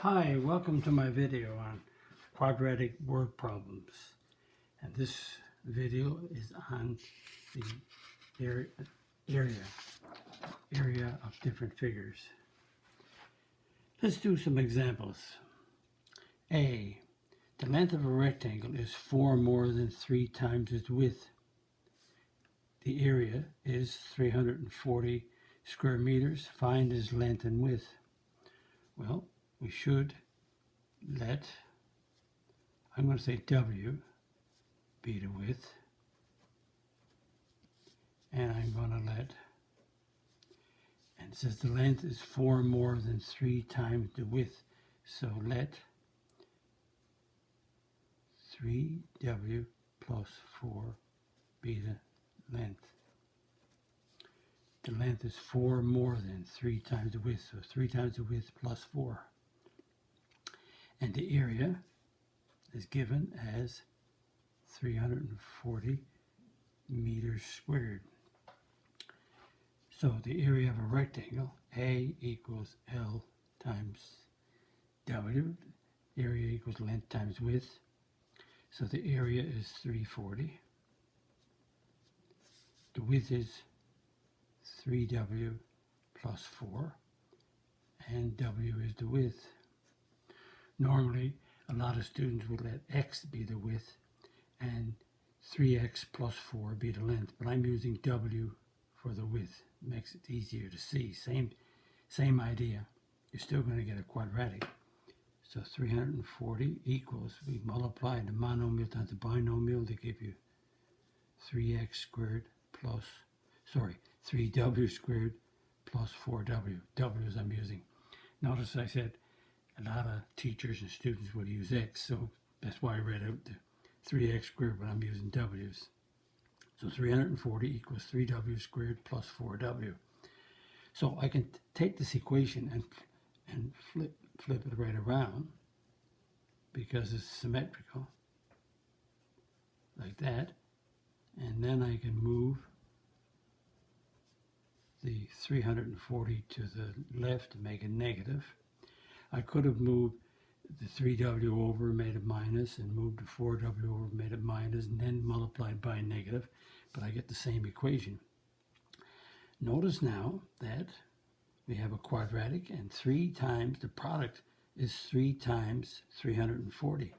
Hi, welcome to my video on quadratic word problems. And this video is on the area of different figures. Let's do some examples. A. The length of a rectangle is 4 more than 3 times its width. The area is 340 square meters. Find its length and width. Well, we should let, I'm going to say W be the width, and I'm going to let, and it says the length is 4 more than 3 times the width, so let 3W plus 4 be the length. The length is 4 more than 3 times the width, so 3 times the width plus 4. And the area is given as 340 meters squared. So the area of a rectangle, A equals L times W. Area equals length times width. So the area is 340. The width is 3W plus 4. And W is the width. Normally, a lot of students would let X be the width and 3X plus 4 be the length, but I'm using W for the width. It makes it easier to see. Same idea. You're still going to get a quadratic. So 340 equals, we multiply the monomial times the binomial to give you 3x squared plus, 3W squared plus 4W. W's I'm using. Notice I said a lot of teachers and students will use X, so that's why I read out the 3x squared, but I'm using W's. So 340 equals 3W squared plus 4W. So I can take this equation and flip it right around because it's symmetrical, like that. And then I can move the 340 to the left to make it negative. I could have moved the 3W over, made it minus, and moved the 4W over, made it minus, and then multiplied by negative, but I get the same equation. Notice now that we have a quadratic, and 3 times the product is 3 times 340.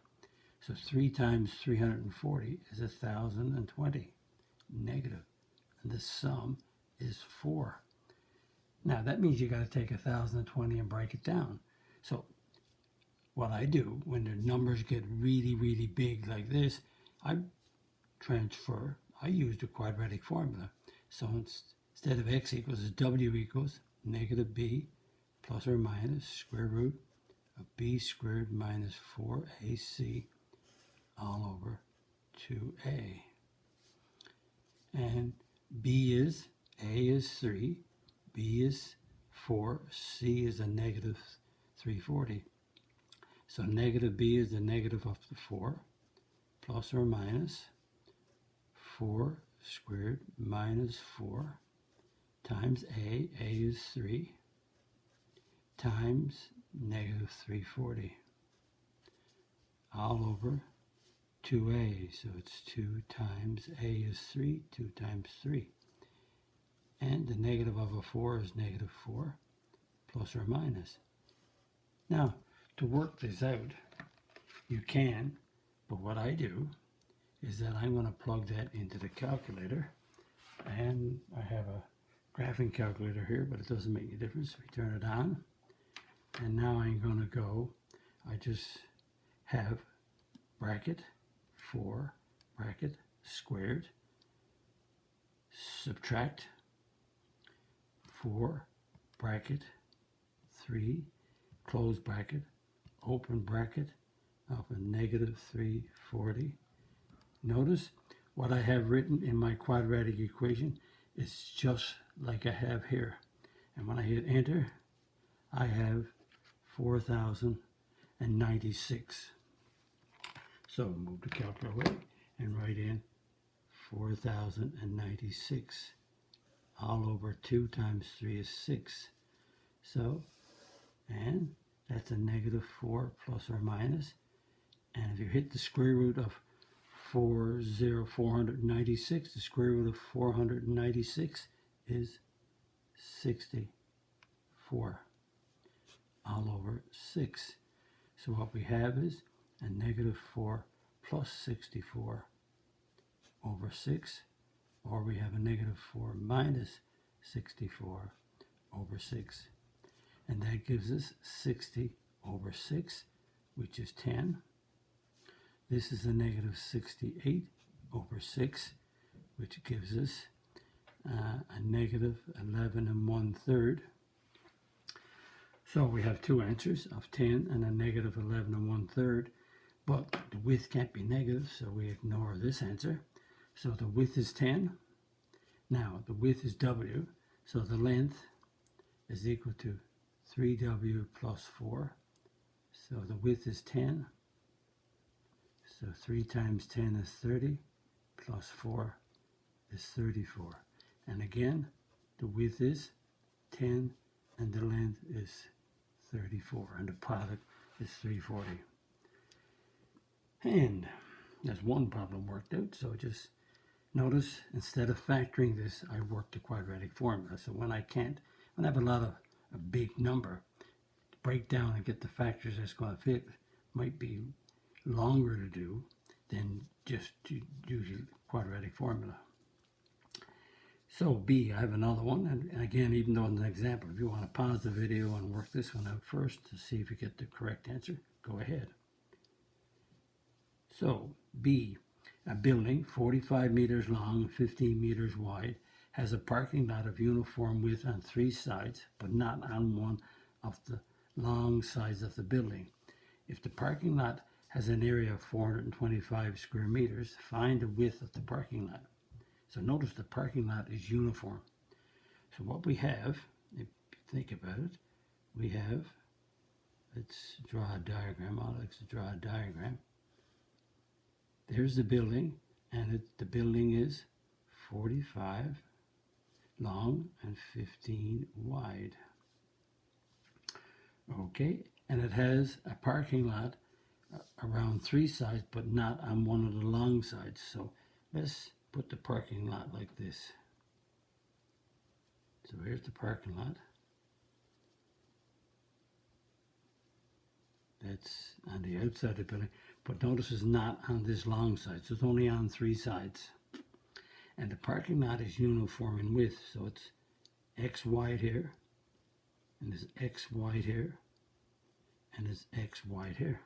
So 3 times 340 is 1,020 negative, and the sum is 4. Now that means you got to take 1,020 and break it down. So what I do when the numbers get really, really big like this, I use the quadratic formula. So instead of x equals, W equals negative b plus or minus square root of b squared minus 4ac all over 2a. And A is 3, b is 4, c is a negative 340. So negative b is the negative of the 4, plus or minus 4 squared minus 4 times A is 3, times negative 340, all over 2a. So it's 2 times A is 3, 2 times 3. And the negative of a 4 is negative 4, plus or minus. Now, to work this out, you can, but what I do is that I'm going to plug that into the calculator, and I have a graphing calculator here, but it doesn't make any difference. We turn it on, and now I'm going to go, I just have bracket 4, bracket squared, subtract 4, bracket 3, close bracket, open bracket of a negative 340. Notice what I have written in my quadratic equation is just like I have here. And when I hit enter, I have 4,096. So move the calculator away and write in 4,096. All over 2 times 3 is 6. So, and That's a negative 4 plus or minus. And if you hit the square root of 496, the square root of 496 is 64 all over 6. So what we have is a negative 4 plus 64 over 6, or we have a negative 4 minus 64 over 6. And that gives us 60 over 6, which is 10. This is a negative 68 over 6, which gives us a negative 11 1/3. So we have two answers of 10 and a negative 11 1/3, but the width can't be negative, so we ignore this answer. So the width is 10. Now the width is W, so the length is equal to 3W plus 4. So the width is 10. So 3 times 10 is 30, plus 4 is 34. And again, the width is 10 and the length is 34, and the product is 340. And there's one problem worked out, so just notice instead of factoring this, I worked the quadratic formula. So when I have a big number, to break down and get the factors that's going to fit might be longer to do than just to do the quadratic formula. So B, I have another one, and again, even though it's an example, if you want to pause the video and work this one out first to see if you get the correct answer, go ahead. So B, a building 45 meters long and 15 meters wide has a parking lot of uniform width on 3 sides, but not on one of the long sides of the building. If the parking lot has an area of 425 square meters, find the width of the parking lot. So notice the parking lot is uniform. So what we have, if you think about it, we have, let's draw a diagram. Alex, draw a diagram. There's the building, and the building is 45 long and 15 wide. Okay, and it has a parking lot around 3 sides, but not on one of the long sides. So let's put the parking lot like this. So here's the parking lot. That's on the outside of the building, but notice it's not on this long side, so it's only on 3 sides. And the parking lot is uniform in width, so it's X wide here, and there's X wide here, and there's X wide here.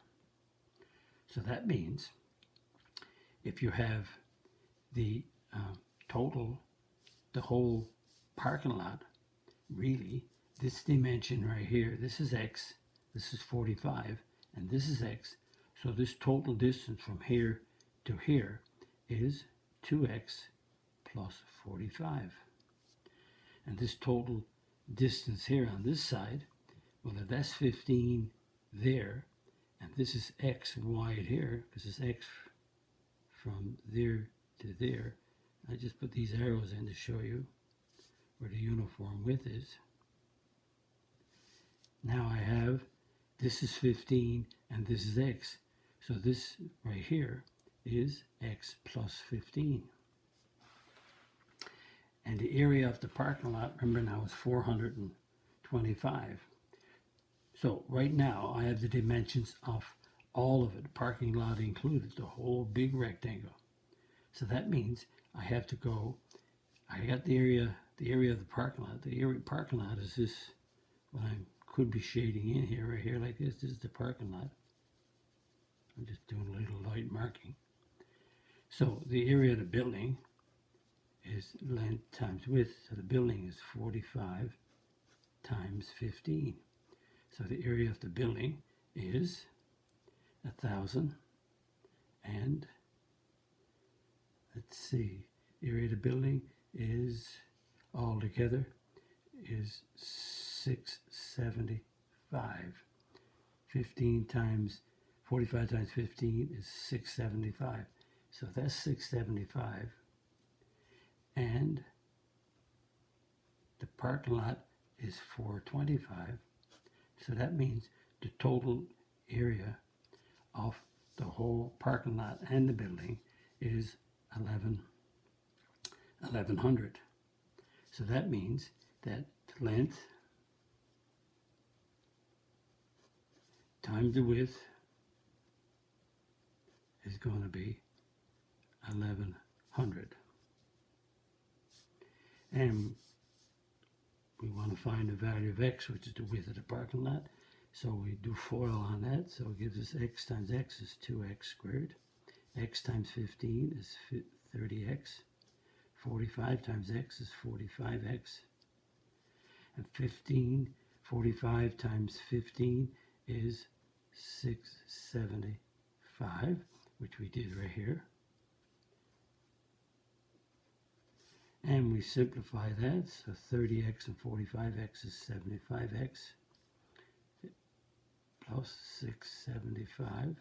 So that means if you have the the whole parking lot, really, this dimension right here, this is X, this is 45, and this is X. So this total distance from here to here is 2X plus 45. And this total distance here on this side, well, if that's 15 there, and this is X wide here, because it's X from there to there. I just put these arrows in to show you where the uniform width is. Now I have, this is 15 and this is X. So this right here is X plus 15. And the area of the parking lot, remember now, is 425. So right now I have the dimensions of all of it, parking lot included, the whole big rectangle. So that means I have to go, I got the area of the parking lot. The area of the parking lot is this, what I could be shading in here, right here like this. This is the parking lot. I'm just doing a little light marking. So the area of the building is length times width. So the building is 45 times 15. So the area of the building is 1,000, and let's see, the area of the building is all together is 675. 15 times 45 times 15 is 675. So that's 675. And the parking lot is 425. So that means the total area of the whole parking lot and the building is 1100. So that means that the length times the width is going to be 1100. And we want to find the value of x, which is the width of the parking lot. So we do FOIL on that. So it gives us x times x is 2x squared. X times 15 is 30x. 45 times x is 45x. And 45 times 15 is 675, which we did right here. And we simplify that, so 30x and 45x is 75x plus 675.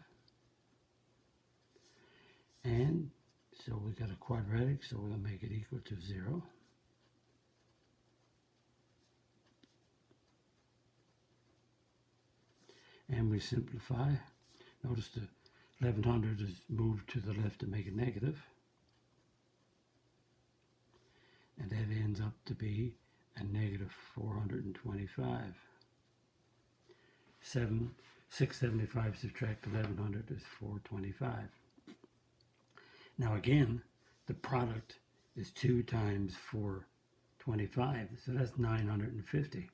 And so we got a quadratic, so we're going to make it equal to 0. And we simplify. Notice the 1100 is moved to the left to make it negative. And that ends up to be a negative 425. 675 subtract 1100 is 425. Now again, the product is 2 times 425, so that's 950.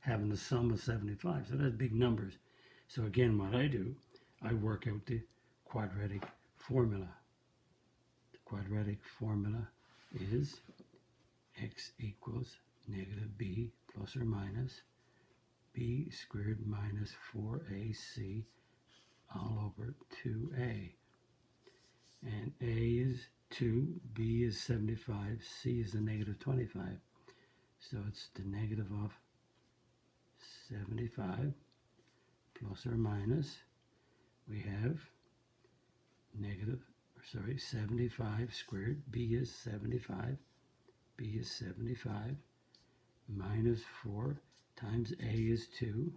Having the sum of 75, so that's big numbers. So again, what I do, I work out the quadratic formula. The quadratic formula is x equals negative b plus or minus b squared minus 4ac all over 2a. And a is 2, b is 75, c is a negative 25. So it's the negative of 75 plus or minus, we have 75 squared, b is 75, b is 75, minus 4 times a is 2,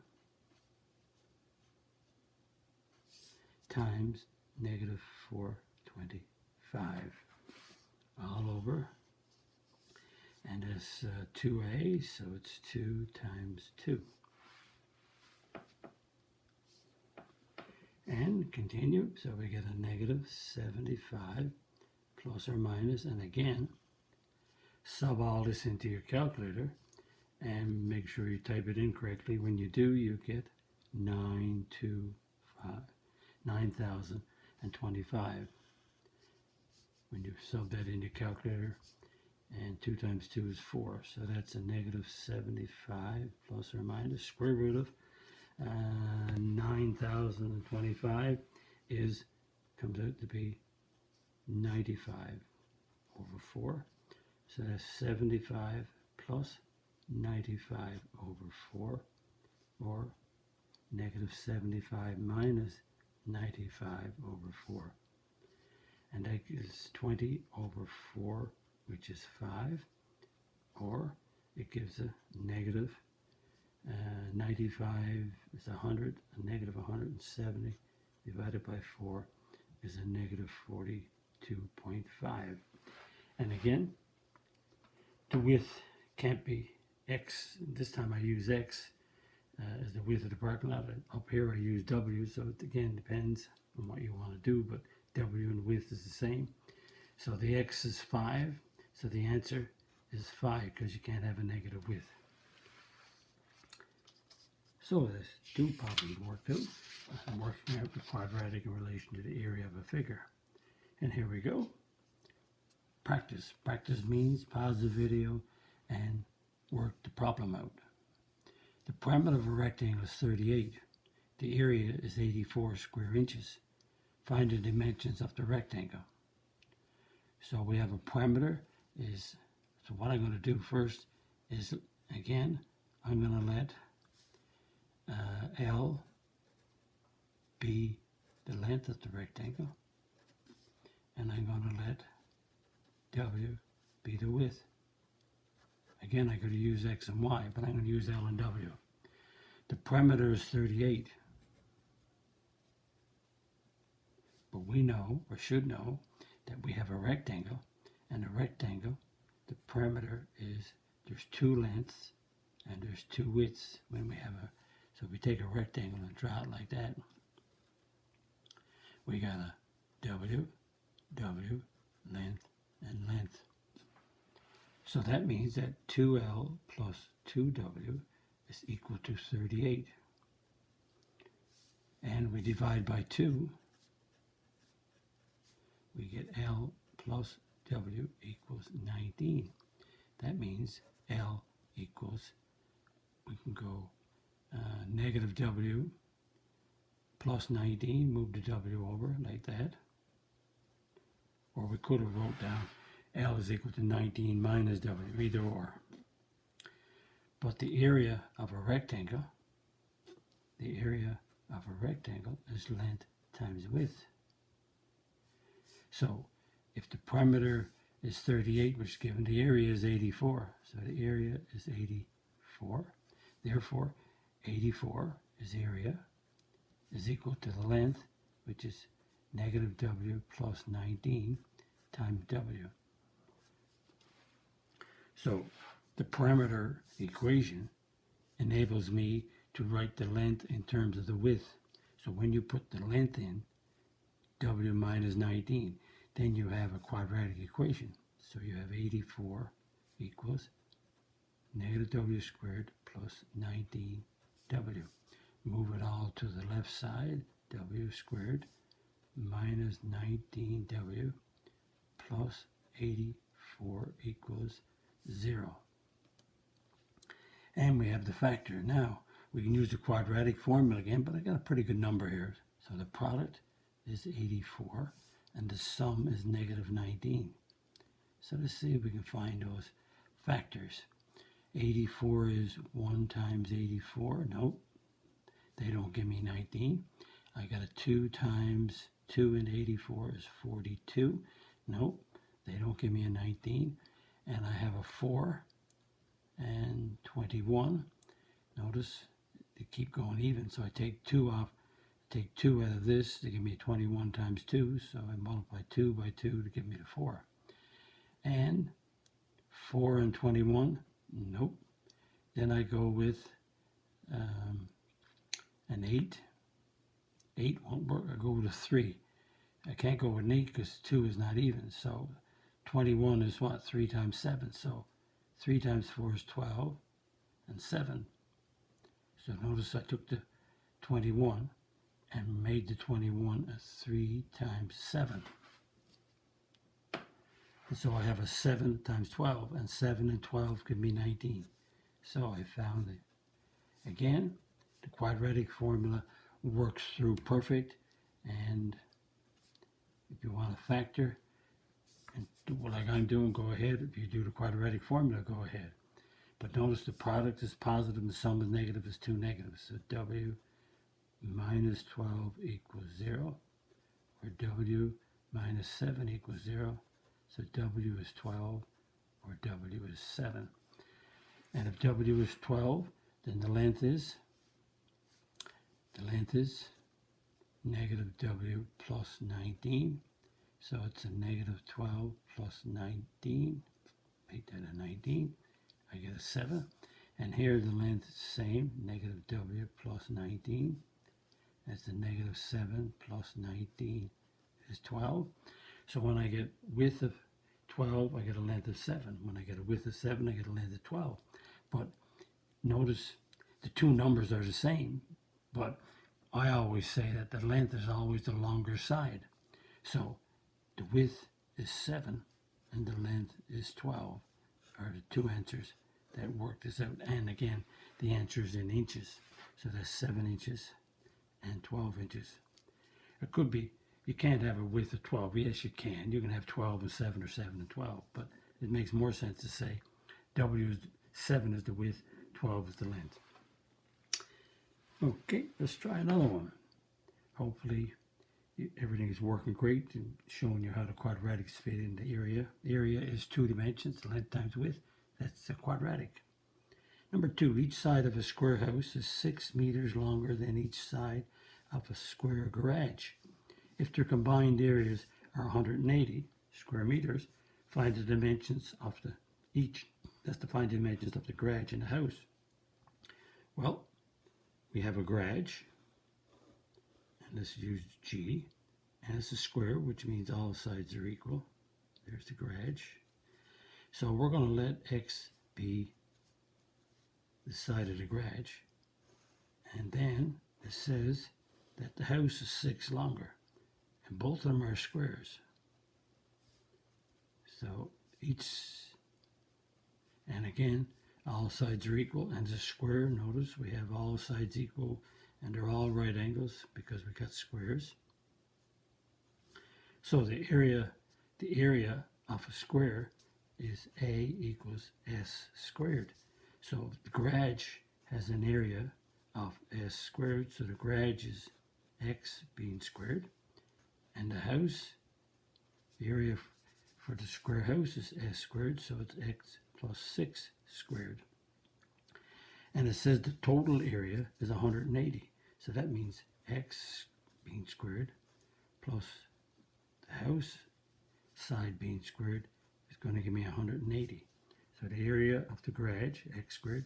times negative 425, all over, and it's 2a, so it's 2 times 2. And continue, so we get a negative 75 plus or minus, and again, sub all this into your calculator and make sure you type it in correctly. When you do, you get 9,025. When you sub that in your calculator, and 2 times 2 is 4, so that's a negative 75 plus or minus square root of 9,025 comes out to be 95 over 4. So that's 75 plus 95 over 4, or negative 75 minus 95 over 4. And that gives 20 over 4, which is 5, or it gives a negative 95 is 100, a negative 170 divided by 4 is a negative 42.5. And again, the width can't be x. This time I use x as the width of the parking lot. Up here I use w, so it again depends on what you want to do, but w and width is the same. So the x is 5, so the answer is 5 because you can't have a negative width. So there's 2 problems worked out. I'm working out the quadratic in relation to the area of a figure. And here we go. Practice. Practice means pause the video and work the problem out. The perimeter of a rectangle is 38. The area is 84 square inches. Find the dimensions of the rectangle. So we have a perimeter is, so what I'm going to do first is, again, I'm going to let L be the length of the rectangle, and I'm going to let W be the width. Again, I could use X and Y, but I'm going to use L and W. The perimeter is 38. we know, or should know, that we have a rectangle, and a rectangle, the perimeter is, there's two lengths and there's two widths when we have a, so if we take a rectangle and draw it like that, we got a W, W, length, and length. So that means that 2L plus 2W is equal to 38. And we divide by 2, we get L plus W equals 19. That means L equals, we can go negative W plus 19, move the W over like that. Or we could have wrote down L is equal to 19 minus W, either or. But the area of a rectangle, is length times width. So if the perimeter is 38, which is given, the area is 84. So the area is 84. Therefore, 84 is area is equal to the length, which is negative W plus 19 times W. So the perimeter equation enables me to write the length in terms of the width. So when you put the length in, W minus 19, then you have a quadratic equation. So you have 84 equals negative W squared plus 19W. Move it all to the left side, W squared minus 19W plus 84 equals 0. And we have the factor. Now, we can use the quadratic formula again, but I got a pretty good number here. So the product is 84, and the sum is negative 19. So let's see if we can find those factors. 84 is 1 times 84. Nope, they don't give me 19. I got a 2 times 2 into 84 is 42. Nope, they don't give me a 19. And I have a 4 and 21. Notice they keep going even, so I take 2 off. Take 2 out of this to give me 21 times 2, so I multiply 2 by 2 to give me the 4. And 4 and 21, nope. Then I go with an 8. 8 won't work, I go with a 3. I can't go with an 8 because 2 is not even, so 21 is what? 3 times 7, so 3 times 4 is 12, and 7. So notice I took the 21 and made the 21 a 3 times 7. And so I have a 7 times 12, and 7 and 12 give me 19. So I found it. Again, the quadratic formula works through perfect, and if you want to factor and do like I'm doing, go ahead. If you do the quadratic formula, go ahead. But notice the product is positive and the sum is negative is 2 negatives. So W minus 12 equals 0, or W minus 7 equals 0. So W is 12, or W is 7. And if W is 12, then the length is negative W plus 19. So it's a negative 12 plus 19. Make that a 19. I get a 7. And here the length is the same, negative W plus 19. That's a negative 7 plus 19 is 12. So when I get width of 12, I get a length of 7. When I get a width of 7, I get a length of 12. But notice the two numbers are the same, but I always say that the length is always the longer side. So the width is 7 and the length is 12 are the two answers that work this out. And again, the answer is in inches. So that's 7 inches and 12 inches. It could be, you can't have a width of 12. Yes, you can. You can have 12 and 7 or 7 and 12. But it makes more sense to say 7 is the width, 12 is the length. Okay, let's try another one. Hopefully everything is working great and showing you how the quadratics fit in the area. The area is 2 dimensions, length times width. That's a quadratic. Number 2, each side of a square house is 6 meters longer than each side of a square garage. if their combined areas are 180 square meters, find the dimensions of the each. That's to find the dimensions of the garage and the house. Well, we have a garage, and let's use G, and it's a square, which means all sides are equal. There's the garage. So we're going to let X be the side of the garage, and then it says that the house is 6 longer, and both of them are squares. So and again, all sides are equal, and it's a square. Notice we have all sides equal, and they're all right angles because we got squares. So the area of a square is A equals S squared. So the garage has an area of S squared, so the garage is X being squared, and the house, the area for the square house is S squared, so it's X plus 6 squared. And it says the total area is 180, so that means X being squared plus the house side being squared is going to give me 180. So the area of the garage, X squared,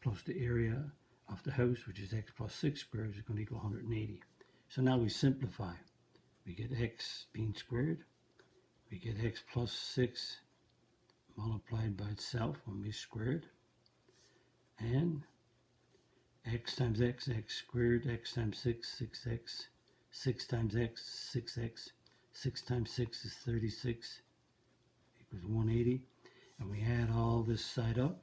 plus the area of the house, which is X plus 6 squared, is going to equal 180. So now we simplify. We get X being squared. We get X plus 6 multiplied by itself when we squared. And X times X, X squared, X times 6, 6X, 6 times X, 6X, 6 times 6 is 36, equals 180. And we add all this side up.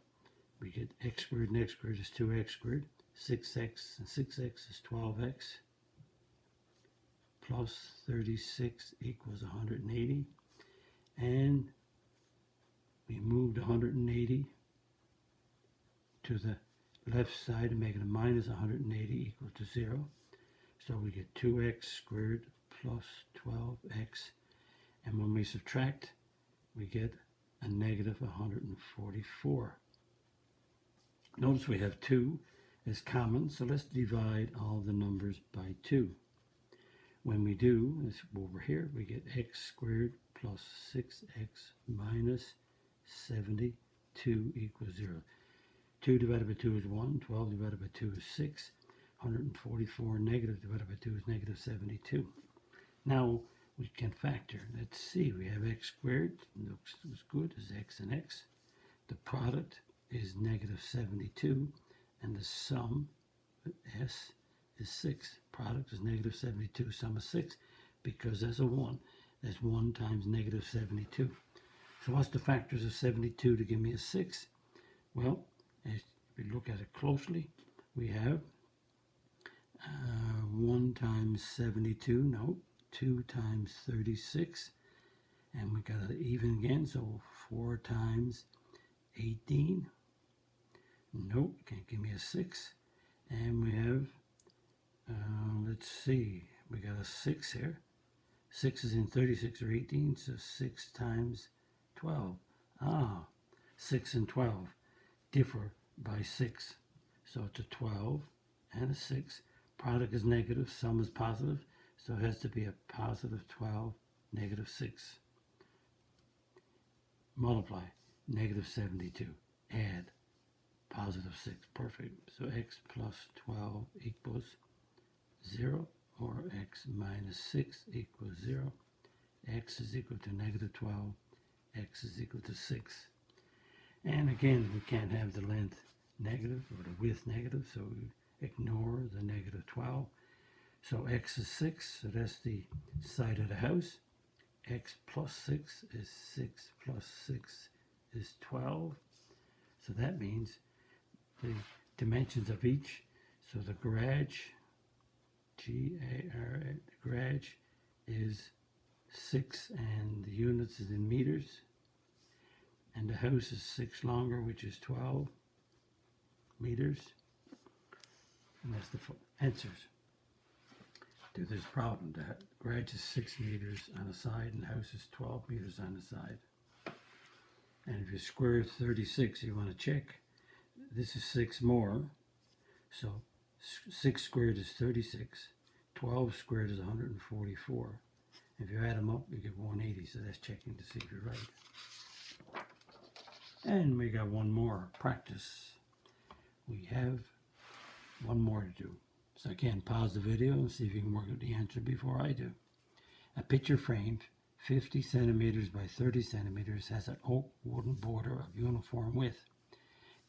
We get X squared and X squared is 2X squared. 6X and 6X is 12X. Plus 36 equals 180. And we moved 180 to the left side and make it a minus 180 equal to 0. So we get 2x squared plus 12x. And when we subtract, we get a negative 144. Notice we have 2 is common, so let's divide all the numbers by 2. When we do, let's go over here, we get x squared plus 6x minus 72 equals 0. 2 divided by 2 is 1, 12 divided by 2 is 6, 144 negative divided by 2 is negative 72. Now we can factor. Let's see, we have x squared, looks good, is x and x. The product is negative 72, and the sum, S, is 6. Product is negative 72, sum is 6, because there's a 1. That's 1 times negative 72. So what's the factors of 72 to give me a 6? Well, if we look at it closely, we have 1 times 72, no, 2 times 36, and we got to even again, so 4 times 18. Nope, can't give me a 6. And we have, let's see, we got a 6 here. 6 is in 36 or 18, so 6 times 12. 6 and 12 differ by 6. So it's a 12 and a 6. Product is negative, sum is positive, so it has to be a positive 12, negative 6. Multiply, negative 72. Add, positive 6. Perfect. So x plus 12 equals 0, or x minus 6 equals 0. X is equal to negative 12. X is equal to 6. And again, we can't have the length negative or the width negative, so we ignore the negative 12. So x is 6, so that's the side of the house. X plus 6 is 6 plus 6 is 12. So that means the dimensions of each. So the garage, the garage is 6, and the units is in meters. And the house is 6 longer, which is 12 meters. And that's the answers to this problem. The garage is 6 meters on the side, and the house is 12 meters on the side. And if you square 36, you want to check. This is 6 more. So 6 squared is 36. 12 squared is 144. If you add them up, you get 180, so that's checking to see if you're right. And we got one more, practice. We have one more to do. So again, pause the video and see if you can work out the answer before I do. A picture frame, 50 centimeters by 30 centimeters, has an oak wooden border of uniform width.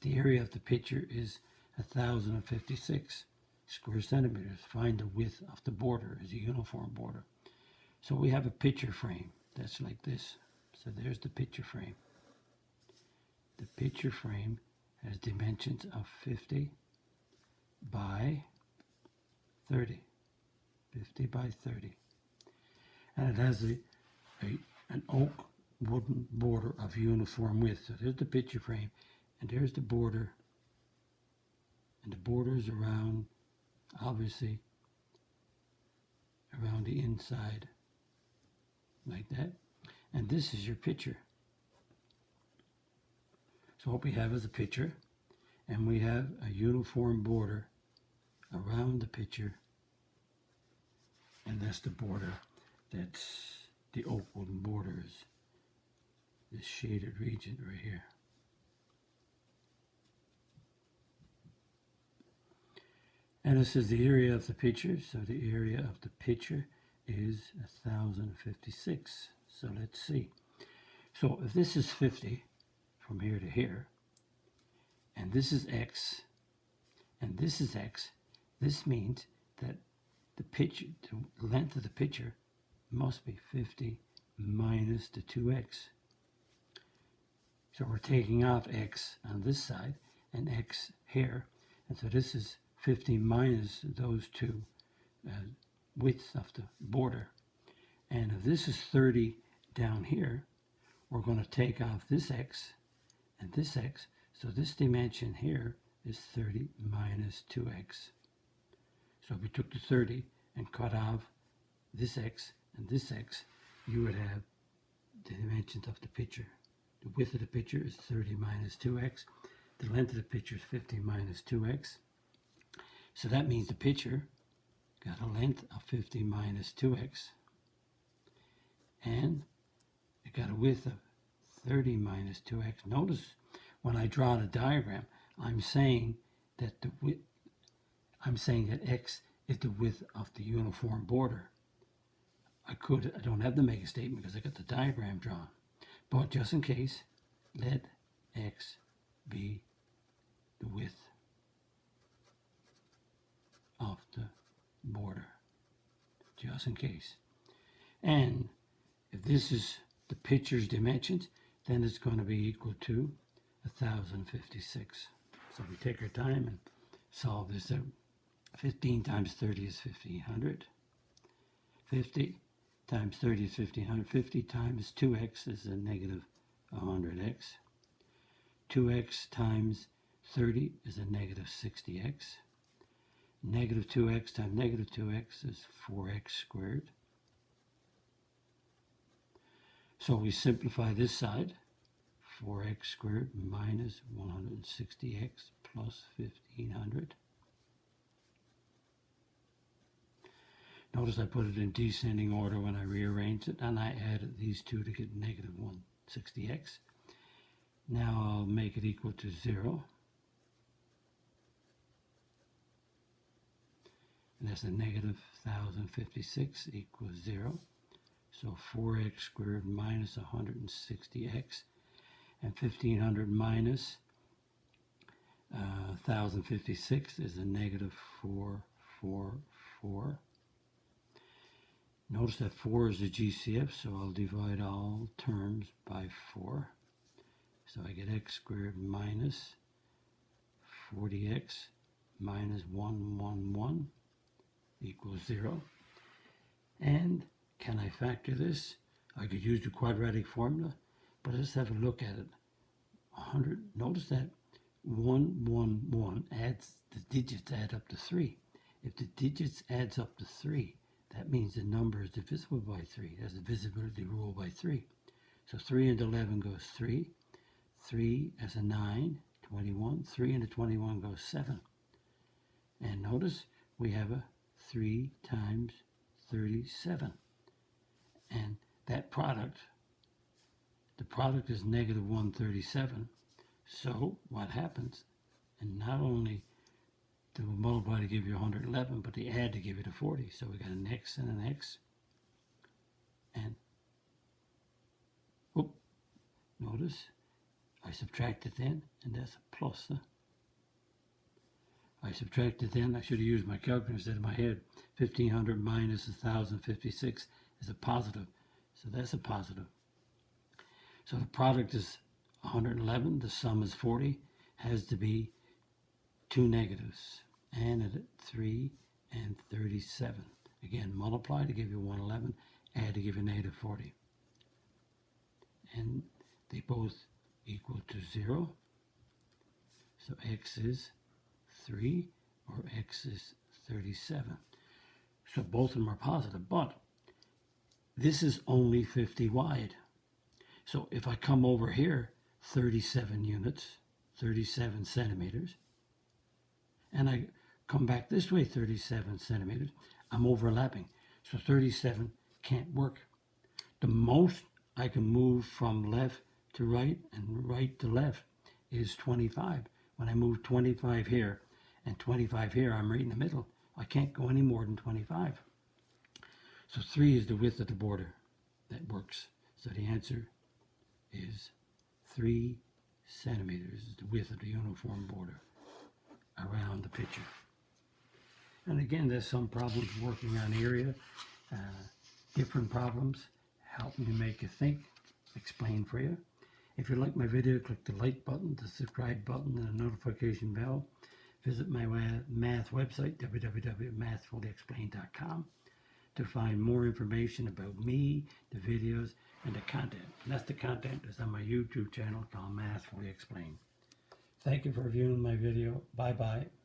The area of the picture is 1,056 square centimeters. Find the width of the border as a uniform border. So we have a picture frame that's like this. So there's the picture frame. The picture frame has dimensions of 50 by 30. 50 by 30. And it has an oak wooden border of uniform width. So there's the picture frame, and there's the border. And the border is around, obviously, around the inside, like that. And this is your picture. So what we have is a picture, and we have a uniform border around the picture, and that's the border. That's the oak wooden borders, this shaded region right here. And this is the area of the picture. So the area of the picture is 1,056. So let's see. So if this is 50 from here to here, and this is x, and this is x, this means that the picture, the length of the picture must be 50 minus the 2x. So we're taking off x on this side and x here. And so this is 50 minus those two widths of the border. And if this is 30 down here, we're going to take off this x and this x. So this dimension here is 30 minus 2x. So if we took the 30 and cut off this x and this x, you would have the dimensions of the picture. The width of the picture is 30 minus 2x. The length of the picture is 50 minus 2x. So that means the picture got a length of 50 minus 2x. And it got a width of 30 minus 2x. Notice when I draw the diagram, I'm saying that x is the width of the uniform border. I don't have to make a statement because I got the diagram drawn. But just in case, let x be the width of the border. Just in case. And if this is the picture's dimensions, then it's going to be equal to 1,056. So we take our time and solve this out. 15 times 30 is 1,500. 50 times 30 is 1,500. 50 times 2x is a negative 100x. 2x times 30 is a negative 60x. Negative 2x times negative 2x is 4x squared. So we simplify this side. 4x squared minus 160x plus 1,500. Notice I put it in descending order when I rearranged it, and I added these two to get negative 160x. Now I'll make it equal to 0. And that's a negative 1,056 equals 0. So 4x squared minus 160x, and 1,500 minus 1,056 is a negative 444. Notice that 4 is a GCF, so I'll divide all terms by 4. So I get x squared minus 40x minus 111 equals 0. And can I factor this? I could use the quadratic formula, but let's have a look at it. 100. Notice that 111 adds, the digits add up to 3. If the digits adds up to 3, that means the number is divisible by 3. That's the divisibility rule by 3. So 3 into 11 goes 3. 3 as a 9, 21. 3 into 21 goes 7. And notice we have a 3 times 37. And that product, the product is negative 137. So what happens? And not only do we multiply to give you 111, but they add to give you the 40. So we got an x and an x. And whoop, notice I subtracted then, and that's a plus. I subtracted then, I should have used my calculator instead of my head. 1500 minus 1056 is a positive. So that's a positive. So the product is 111, the sum is 40, has to be two negatives. And at 3 and 37. Again, multiply to give you 111, add to give you negative 40. And they both equal to 0. So x is 3 or x is 37. So both of them are positive, but this is only 50 wide. So if I come over here 37 units, 37 centimeters, and I come back this way 37 centimeters, I'm overlapping. So 37 can't work. The most I can move from left to right and right to left is 25. When I move 25 here and 25 here, I'm right in the middle. I can't go any more than 25. So 3 is the width of the border. That works. So the answer is 3 centimeters is the width of the uniform border around the picture. And again, there's some problems working on area, different problems, helping to make you think, explain for you. If you like my video, click the like button, the subscribe button, and the notification bell. Visit my math website, www.mathfullyexplained.com, to find more information about me, the videos, and the content. And that's the content that's on my YouTube channel called Math Fully Explained. Thank you for viewing my video. Bye-bye.